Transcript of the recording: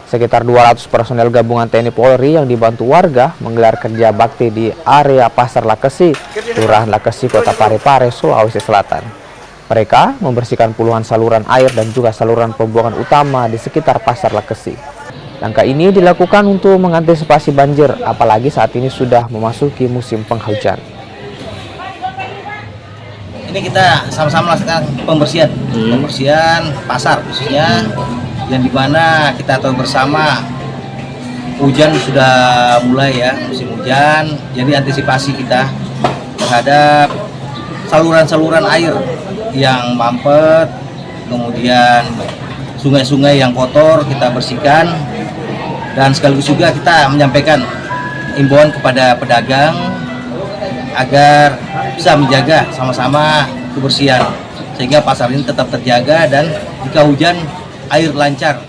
Sekitar 200 personel gabungan TNI Polri yang dibantu warga menggelar kerja bakti di area Pasar Lakesi, Kelurahan Lakesi, Kota Parepare, Sulawesi Selatan. Mereka membersihkan puluhan saluran air dan juga saluran pembuangan utama di sekitar Pasar Lakesi. Langkah ini dilakukan untuk mengantisipasi banjir, apalagi saat ini sudah memasuki musim penghujan. Ini kita sama-sama melaksanakan pembersihan pasar khususnya, yang dimana kita tahu bersama hujan sudah mulai ya, musim hujan. Jadi antisipasi kita terhadap saluran-saluran air yang mampet, kemudian sungai-sungai yang kotor kita bersihkan, dan sekaligus juga kita menyampaikan imbauan kepada pedagang agar bisa menjaga sama-sama kebersihan sehingga pasar ini tetap terjaga dan jika hujan air lancar